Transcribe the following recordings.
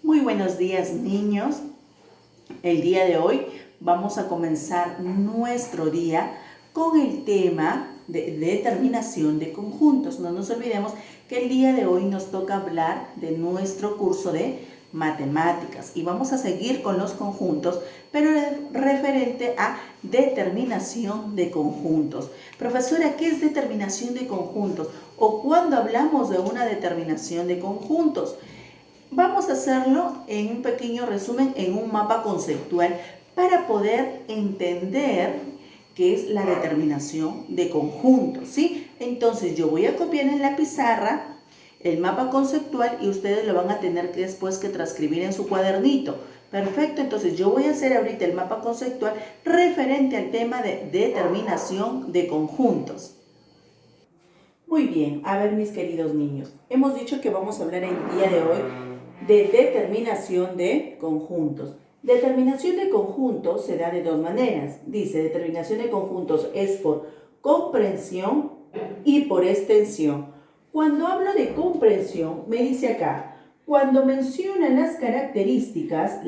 Muy buenos días, niños. El día de hoy vamos a comenzar nuestro día con el tema de determinación de conjuntos. No nos olvidemos que el día de hoy nos toca hablar de nuestro curso de matemáticas y vamos a seguir con los conjuntos, pero referente a determinación de conjuntos. Profesora, ¿qué es determinación de conjuntos? ¿O cuándo hablamos de una determinación de conjuntos? Vamos a hacerlo en un pequeño resumen, en un mapa conceptual, para poder entender qué es la determinación de conjuntos, ¿sí? Entonces yo voy a copiar en la pizarra el mapa conceptual y ustedes lo van a tener que después que transcribir en su cuadernito. Perfecto, entonces yo voy a hacer ahorita el mapa conceptual referente al tema de determinación de conjuntos. Muy bien, a ver mis queridos niños, hemos dicho que vamos a hablar el día de hoy de determinación de conjuntos. Determinación de conjuntos se da de dos maneras. Dice, determinación de conjuntos es por comprensión y por extensión. Cuando hablo de comprensión, me dice acá, cuando menciona las características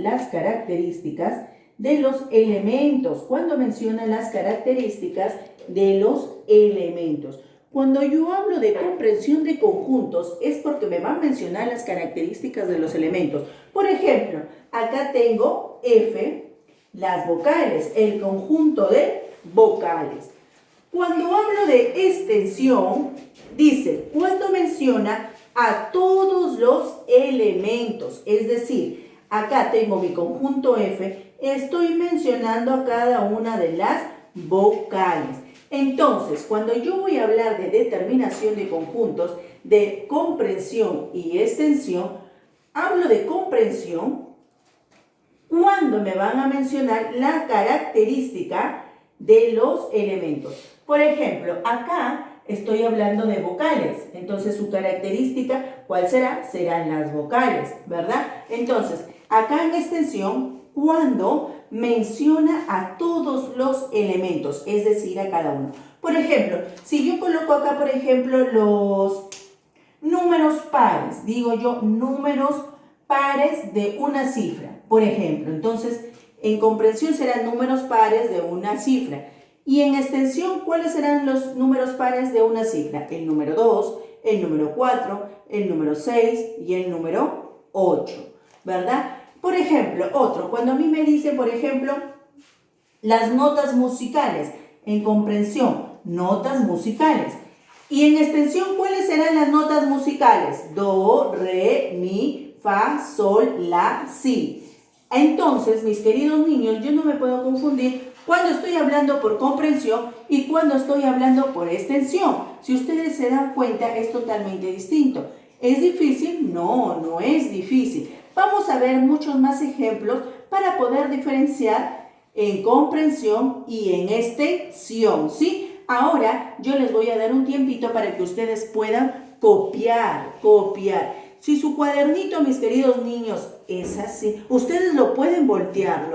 de los elementos. Cuando menciona las características de los elementos. Cuando yo hablo de comprensión de conjuntos es porque me van a mencionar las características de los elementos. Por ejemplo, acá tengo F, las vocales, el conjunto de vocales. Cuando hablo de extensión, dice, cuando menciona a todos los elementos, es decir, acá tengo mi conjunto F, estoy mencionando a cada una de las vocales. Entonces, cuando yo voy a hablar de determinación de conjuntos, de comprensión y extensión, hablo de comprensión cuando me van a mencionar la característica de los elementos. Por ejemplo, acá estoy hablando de vocales, entonces su característica, ¿cuál será? Serán las vocales, ¿verdad? Entonces, acá en extensión, cuando menciona a todos los elementos, es decir, a cada uno. Por ejemplo, si yo coloco acá, por ejemplo, los números pares, digo yo, números pares de una cifra, por ejemplo. Entonces, en comprensión serán números pares de una cifra. Y en extensión, ¿cuáles serán los números pares de una cifra? El número 2, el número 4, el número 6 y el número 8, ¿verdad? Por ejemplo, otro, cuando a mí me dicen, por ejemplo, las notas musicales, en comprensión, notas musicales. Y en extensión, ¿cuáles serán las notas musicales? Do, re, mi, fa, sol, la, si. Entonces, mis queridos niños, yo no me puedo confundir cuando estoy hablando por comprensión y cuando estoy hablando por extensión. Si ustedes se dan cuenta, es totalmente distinto. ¿Es difícil? No, no es difícil. Vamos a ver muchos más ejemplos para poder diferenciar en comprensión y en extensión, ¿sí? Ahora yo les voy a dar un tiempito para que ustedes puedan copiar. Si su cuadernito, mis queridos niños, es así, ustedes lo pueden voltear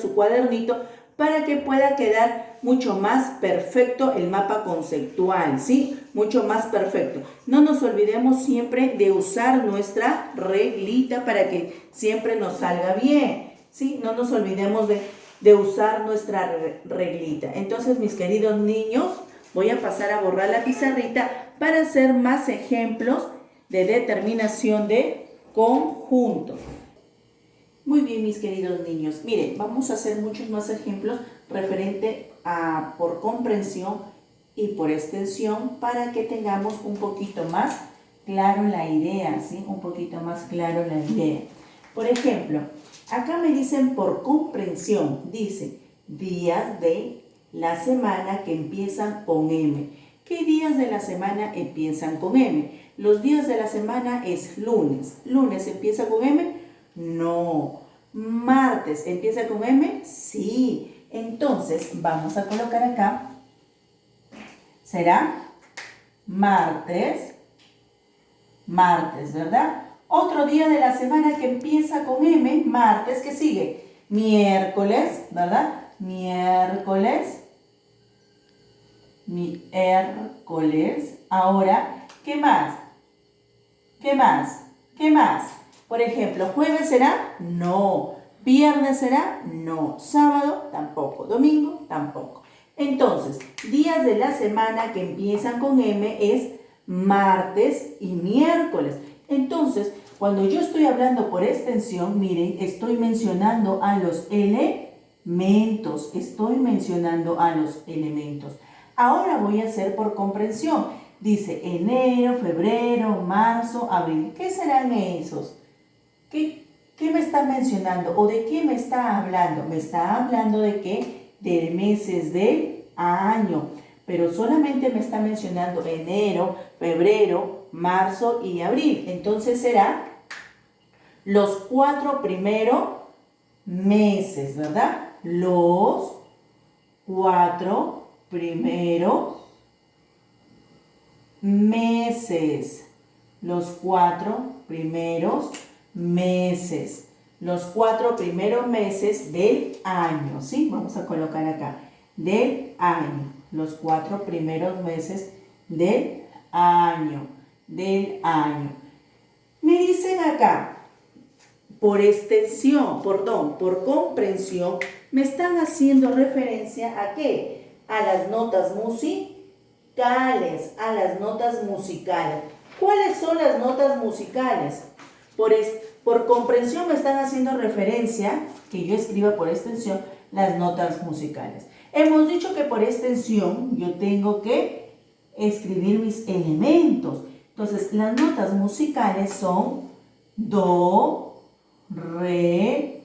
su cuadernito para que pueda quedar mucho más perfecto el mapa conceptual, ¿sí? Mucho más perfecto. No nos olvidemos siempre de usar nuestra reglita para que siempre nos salga bien, ¿sí? No nos olvidemos de usar nuestra reglita. Entonces, mis queridos niños, voy a pasar a borrar la pizarrita para hacer más ejemplos de determinación de conjuntos. Muy bien, mis queridos niños. Miren, vamos a hacer muchos más ejemplos referente a por comprensión y por extensión para que tengamos un poquito más claro la idea, ¿sí? Un poquito más claro la idea. Por ejemplo, acá me dicen por comprensión, dice días de la semana que empiezan con M. ¿Qué días de la semana empiezan con M? Los días de la semana es lunes. ¿Lunes empieza con M? No. ¿Martes empieza con M? Sí. Entonces, vamos a colocar acá, será martes, ¿verdad? Otro día de la semana que empieza con M, martes, ¿qué sigue? Miércoles, ¿verdad? Miércoles. Ahora, ¿qué más? Por ejemplo, ¿jueves será? No. ¿Viernes será? No. ¿Sábado? Tampoco. ¿Domingo? Tampoco. Entonces, días de la semana que empiezan con M es martes y miércoles. Entonces, cuando yo estoy hablando por extensión, miren, estoy mencionando a los elementos. Estoy mencionando a los elementos. Ahora voy a hacer por comprensión. Dice enero, febrero, marzo, abril. ¿Qué serán esos? ¿Qué me está mencionando? ¿O de qué me está hablando? Me está hablando de qué? De meses del año. Pero solamente me está mencionando enero, febrero, marzo y abril. Entonces será los 4 primeros meses, ¿verdad? Los 4 primeros meses. Los 4 primeros meses. Los 4 primeros meses del año, ¿sí? Vamos a colocar acá. Del año. Los 4 primeros meses del año. Del año. Me dicen acá, por extensión, perdón, por comprensión, me están haciendo referencia a ¿qué? A las notas musicales, a las notas musicales. ¿Cuáles son las notas musicales? Por comprensión me están haciendo referencia, que yo escriba por extensión, las notas musicales. Hemos dicho que por extensión yo tengo que escribir mis elementos. Entonces, las notas musicales son do, re,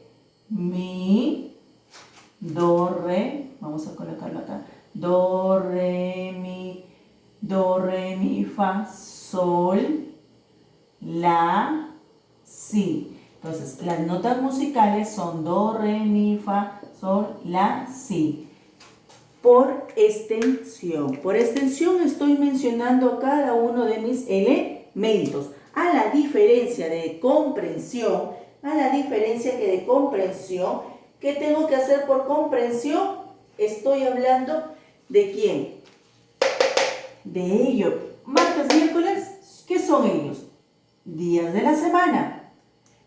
mi, do, re, vamos a colocarlo acá, do, re, mi, fa, sol, la, si. Entonces, las notas musicales son do, re, mi, fa, sol, la, si. Por extensión. Por extensión estoy mencionando cada uno de mis elementos. A la diferencia de comprensión, ¿qué tengo que hacer por comprensión? Estoy hablando ¿de quién? De ellos. Martes, miércoles, ¿qué son ellos? Días de la semana.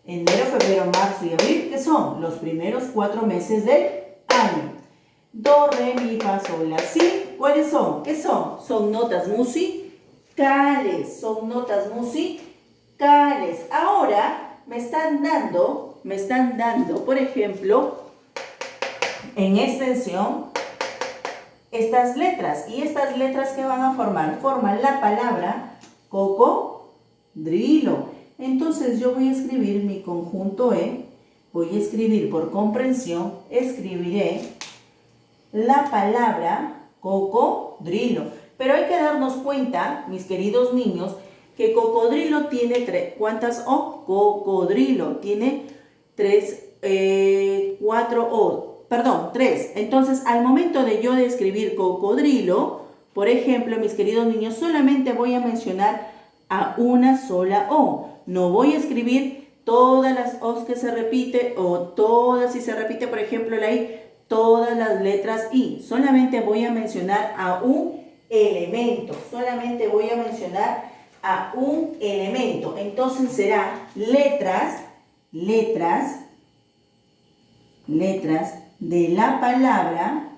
Enero, febrero, marzo y abril, ¿qué son? Los primeros 4 meses del año. Do, re, mi, fa, sol, la, si. ¿Cuáles son? ¿Qué son? Son notas musicales. Son notas musicales. Ahora me están dando, por ejemplo, en extensión, estas letras. ¿Y estas letras qué van a formar? Forman la palabra cocodrilo. Entonces yo voy a escribir mi conjunto E. Voy a escribir por comprensión. Escribiré la palabra cocodrilo. Pero hay que darnos cuenta, mis queridos niños, que cocodrilo tiene ¿cuántas O? Cocodrilo tiene 4 O. Perdón, 3. Entonces, al momento de yo de escribir cocodrilo, por ejemplo, mis queridos niños, solamente voy a mencionar a una sola O. No voy a escribir todas las O's que se repite o todas, si se repite, por ejemplo, la I, todas las letras I. Solamente voy a mencionar a un elemento. Solamente voy a mencionar a un elemento. Entonces será letras de la palabra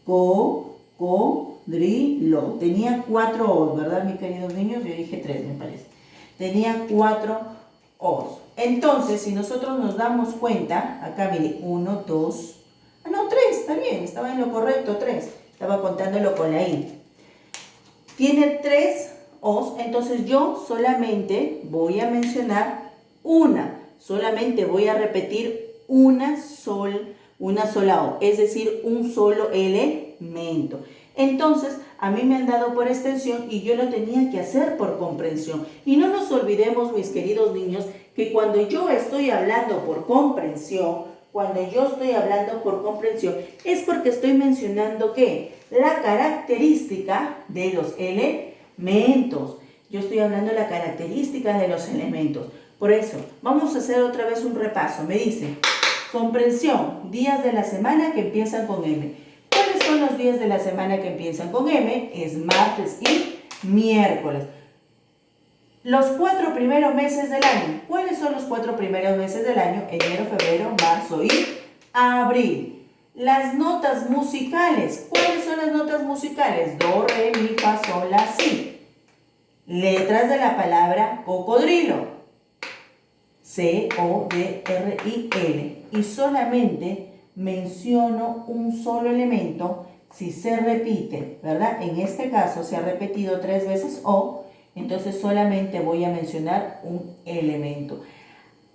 cocodrilo. Tenía 4 O's, ¿verdad, mis queridos niños? Yo dije 3, me parece. Tenía 4 O's. Entonces, si nosotros nos damos cuenta, acá mire, 1, 2, no, 3, está bien, estaba en lo correcto, 3. Estaba contándolo con la I. Tiene 3 O's, entonces yo solamente voy a mencionar una. Solamente voy a repetir una sola O, es decir, un solo elemento. Entonces, a mí me han dado por extensión y yo lo tenía que hacer por comprensión. Y no nos olvidemos, mis queridos niños, que cuando yo estoy hablando por comprensión, es porque estoy mencionando ¿qué? La característica de los elementos. Yo estoy hablando de la característica de los elementos. Por eso, vamos a hacer otra vez un repaso. Me dice, comprensión, días de la semana que empiezan con M. ¿Cuáles son los días de la semana que empiezan con M? Es martes y miércoles. Los 4 primeros meses del año. ¿Cuáles son los 4 primeros meses del año? Enero, febrero, marzo y abril. Las notas musicales. ¿Cuáles son las notas musicales? Do, re, mi, fa, sol, la, si. Letras de la palabra cocodrilo. C-O-D-R-I-L. Y solamente menciono un solo elemento si se repite, ¿verdad? En este caso se ha repetido 3 veces O, entonces solamente voy a mencionar un elemento.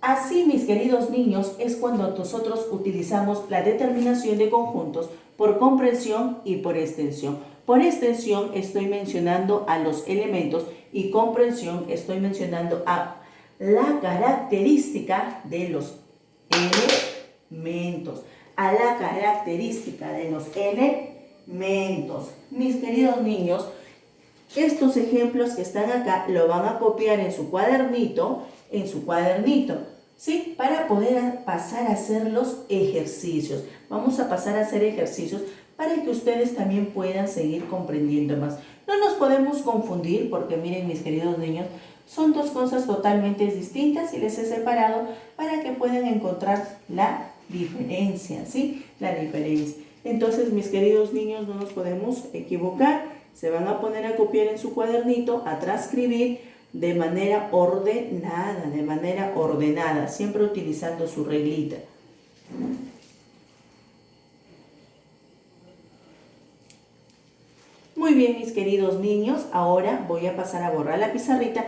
Así, mis queridos niños, es cuando nosotros utilizamos la determinación de conjuntos por comprensión y por extensión. Por extensión estoy mencionando a los elementos y comprensión estoy mencionando a la característica de los elementos. A la característica de los elementos. Mis queridos niños, estos ejemplos que están acá lo van a copiar en su cuadernito, ¿sí? Para poder pasar a hacer los ejercicios. Vamos a pasar a hacer ejercicios para que ustedes también puedan seguir comprendiendo más. No nos podemos confundir porque miren, mis queridos niños, son dos cosas totalmente distintas y les he separado para que puedan encontrar la diferencia, ¿sí? La diferencia. Entonces, mis queridos niños, no nos podemos equivocar. Se van a poner a copiar en su cuadernito, a transcribir de manera ordenada, siempre utilizando su reglita. Muy bien, mis queridos niños, ahora voy a pasar a borrar la pizarrita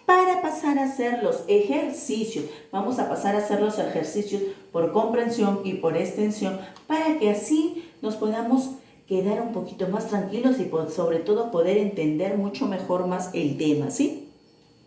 para pasar a hacer los ejercicios. Vamos a pasar a hacer los ejercicios por comprensión y por extensión para que así nos podamos quedar un poquito más tranquilos y sobre todo poder entender mucho mejor más el tema, ¿sí?